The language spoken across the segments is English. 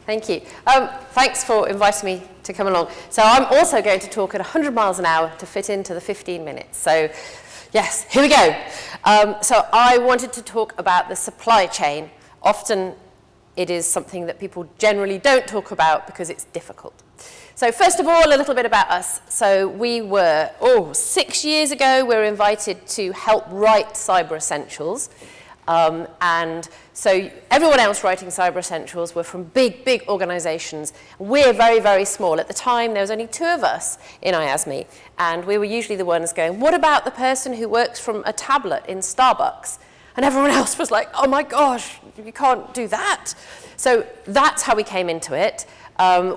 Thank you. Thanks for inviting me to come along. So I'm also going to talk at 100 miles an hour to fit into the 15 minutes. So yes, here we go. So I wanted to talk about the supply chain. Often it is something that people generally don't talk about because it's difficult. So first of all, a little bit about us. So we were, 6 years ago, we were invited to help write Cyber Essentials. And so everyone else writing Cyber Essentials were from big, big organizations. We're very, very small. At the time, there was only 2 of us in IASME, and we were usually the ones going, what about the person who works from a tablet in Starbucks? And everyone else was like, oh my gosh, you can't do that. So that's how we came into it.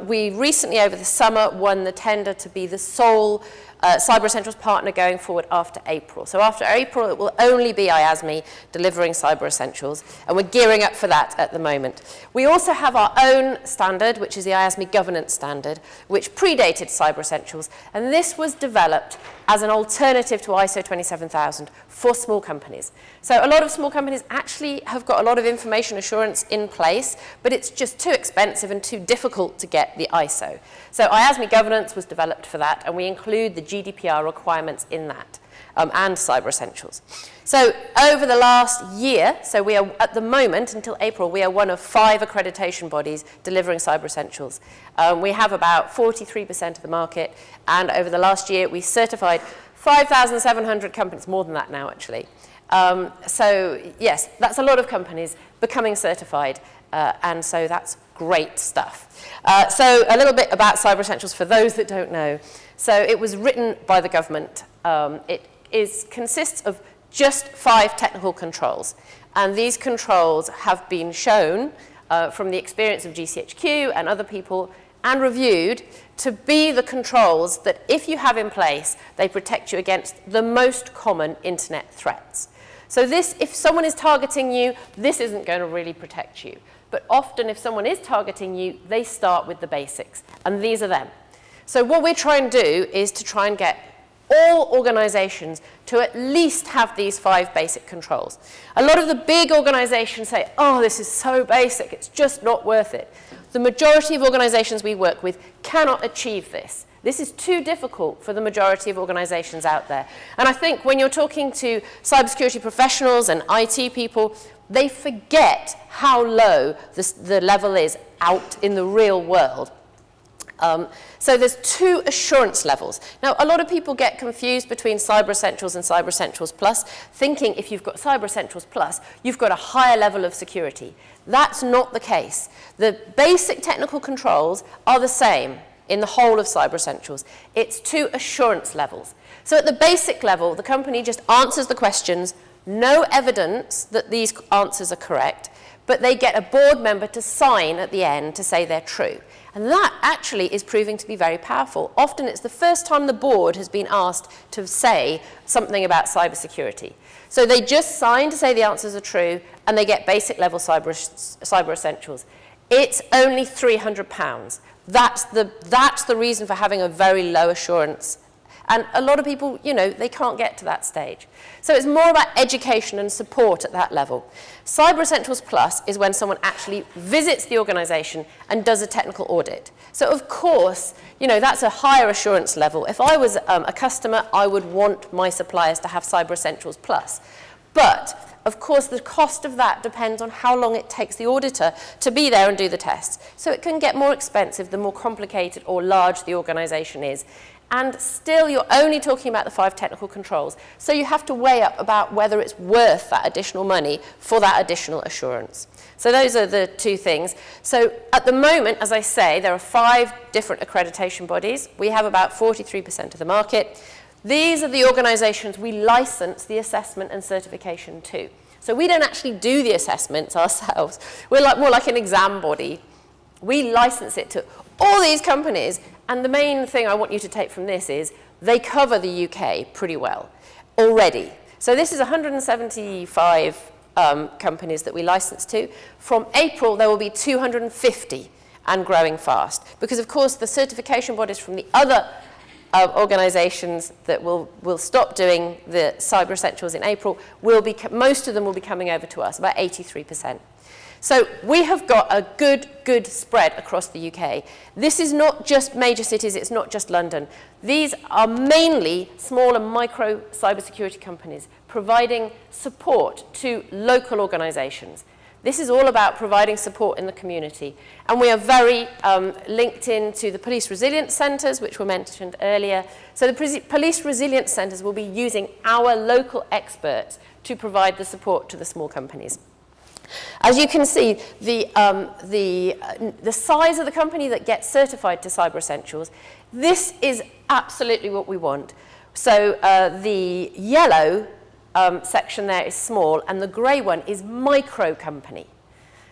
We recently, over the summer, won the tender to be the sole Cyber Essentials partner going forward after April. So after April, it will only be IASME delivering Cyber Essentials, and we're gearing up for that at the moment. We also have our own standard, which is the IASME Governance Standard, which predated Cyber Essentials, and this was developed as an alternative to ISO 27000 for small companies. So a lot of small companies actually have got a lot of information assurance in place, but it's just too expensive and too difficult to get the ISO. So IASME Governance was developed for that, and we include the GDPR requirements in that, and Cyber Essentials. So over the last year, so we are, at the moment, until April, we are one of 5 accreditation bodies delivering Cyber Essentials. We have about 43% of the market, and over the last year, we certified 5,700 companies, more than that now, actually. So yes, that's a lot of companies becoming certified, and so that's great stuff. So a little bit about Cyber Essentials for those that don't know. So it was written by the government. It consists of just 5 technical controls, and these controls have been shown from the experience of GCHQ and other people and reviewed to be the controls that if you have in place, they protect you against the most common internet threats. So this, if someone is targeting you, this isn't going to really protect you. But often if someone is targeting you, they start with the basics, and these are them. So what we're trying to do is to try and get all organizations to at least have these 5 basic controls. A lot of the big organizations say, oh, this is so basic, it's just not worth it. The majority of organizations we work with cannot achieve this. This is too difficult for the majority of organizations out there. And I think when you're talking to cybersecurity professionals and IT people, they forget how low the level is out in the real world. So there's 2 assurance levels. Now, a lot of people get confused between Cyber Essentials and Cyber Essentials Plus, thinking if you've got Cyber Essentials Plus, you've got a higher level of security. That's not the case. The basic technical controls are the same in the whole of Cyber Essentials. It's 2 assurance levels. So at the basic level, the company just answers the questions, no evidence that these answers are correct, but they get a board member to sign at the end to say they're true. And that actually is proving to be very powerful. Often it's the first time the board has been asked to say something about cybersecurity. So they just sign to say the answers are true, and they get basic level cyber essentials. It's only £300. That's the reason for having a very low assurance. And a lot of people, you know, they can't get to that stage. So it's more about education and support at that level. Cyber Essentials Plus is when someone actually visits the organization and does a technical audit. So of course, you know, that's a higher assurance level. If I was a customer, I would want my suppliers to have Cyber Essentials Plus. But of course, the cost of that depends on how long it takes the auditor to be there and do the tests. So it can get more expensive the more complicated or large the organization is. And still, you're only talking about the 5 technical controls. So you have to weigh up about whether it's worth that additional money for that additional assurance. So those are the 2 things. So at the moment, as I say, there are 5 different accreditation bodies. We have about 43% of the market. These are the organizations we license the assessment and certification to. So we don't actually do the assessments ourselves. We're more like an exam body. We license it to all these companies. And the main thing I want you to take from this is they cover the UK pretty well already. So this is 175 companies that we license to. From April, there will be 250 and growing fast. Because, of course, the certification bodies from the other organisations that will stop doing the Cyber Essentials in April, most of them will be coming over to us, about 83%. So we have got a good spread across the UK. This is not just major cities, it's not just London. These are mainly small and micro cybersecurity companies providing support to local organisations. This is all about providing support in the community. And we are very linked into the police resilience centres, which were mentioned earlier. So the police resilience centres will be using our local experts to provide the support to the small companies. As you can see, the size of the company that gets certified to Cyber Essentials, this is absolutely what we want. So the yellow section there is small, and the grey one is micro company.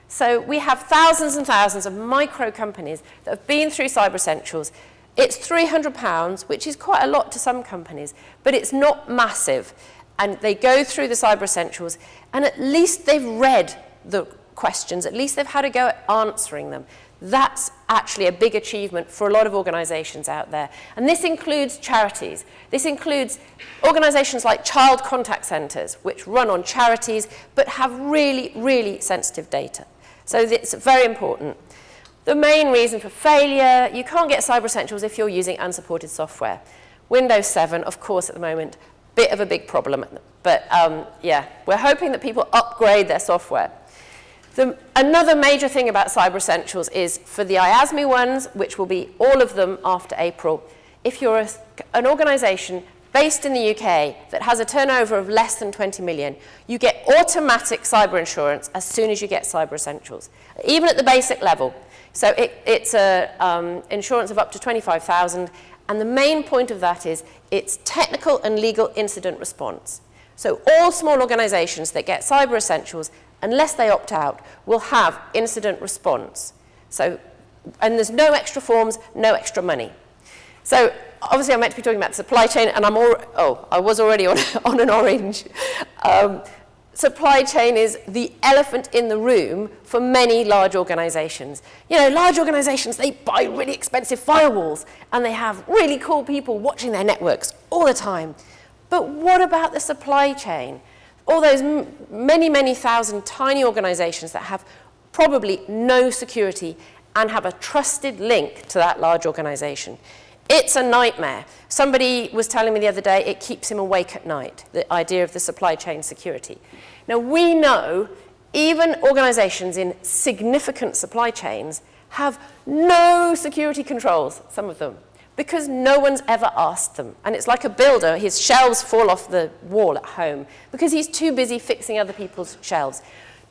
So we have thousands and thousands of micro companies that have been through Cyber Essentials. It's £300, which is quite a lot to some companies, but it's not massive. And they go through the Cyber Essentials, and at least they've read the questions, at least they've had a go at answering them. That's actually a big achievement for a lot of organisations out there. And this includes charities. This includes organisations like child contact centres, which run on charities, but have really, really sensitive data. So it's very important. The main reason for failure, you can't get Cyber Essentials if you're using unsupported software. Windows 7, of course, at the moment, bit of a big problem. But yeah, we're hoping that people upgrade their software. Another major thing about Cyber Essentials is for the IASME ones, which will be all of them after April, if you're an organisation based in the UK that has a turnover of less than 20 million, you get automatic cyber insurance as soon as you get Cyber Essentials, even at the basic level. So it's an insurance of up to 25,000, and the main point of that is it's technical and legal incident response. So all small organisations that get Cyber Essentials, unless they opt out, will have incident response. So, and there's no extra forms, no extra money. So obviously I'm meant to be talking about the supply chain, and I was already on an orange. Supply chain is the elephant in the room for many large organisations. You know, large organisations, they buy really expensive firewalls, and they have really cool people watching their networks all the time. But what about the supply chain? All those many, many thousand tiny organisations that have probably no security and have a trusted link to that large organisation. It's a nightmare. Somebody was telling me the other day it keeps him awake at night, the idea of the supply chain security. Now, we know even organisations in significant supply chains have no security controls, some of them, because no one's ever asked them. And it's like a builder, his shelves fall off the wall at home because he's too busy fixing other people's shelves.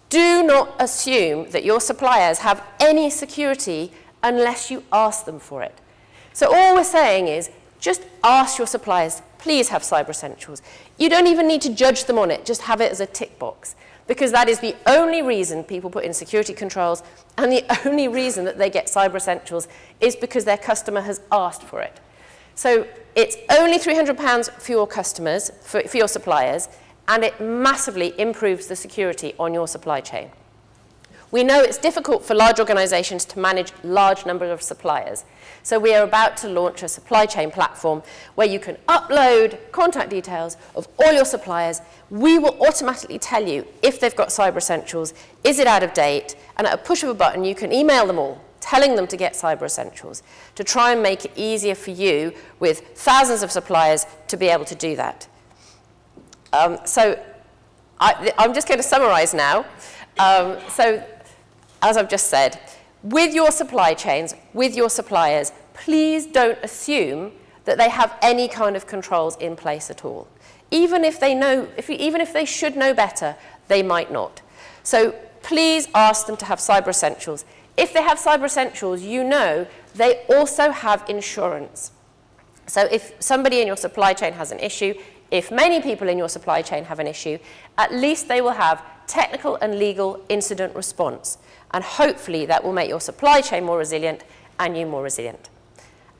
Do not assume that your suppliers have any security unless you ask them for it. So all we're saying is just ask your suppliers, please have Cyber Essentials. You don't even need to judge them on it, just have it as a tick box, because that is the only reason people put in security controls, and the only reason that they get Cyber Essentials is because their customer has asked for it. So it's only £300 for your customers, for your suppliers, and it massively improves the security on your supply chain. We know it's difficult for large organisations to manage large numbers of suppliers. So we are about to launch a supply chain platform where you can upload contact details of all your suppliers. We will automatically tell you if they've got Cyber Essentials, is it out of date, and at a push of a button you can email them all, telling them to get Cyber Essentials, to try and make it easier for you with thousands of suppliers to be able to do that. So I'm just going to summarise now. So as I've just said, with your supply chains, with your suppliers, please don't assume that they have any kind of controls in place at all. Even if they should know better, they might not. So please ask them to have Cyber Essentials. If they have Cyber Essentials, you know they also have insurance. So if somebody in your supply chain has an issue, if many people in your supply chain have an issue, at least they will have technical and legal incident response. And hopefully that will make your supply chain more resilient and you more resilient.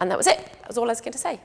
And that was it. That was all I was going to say.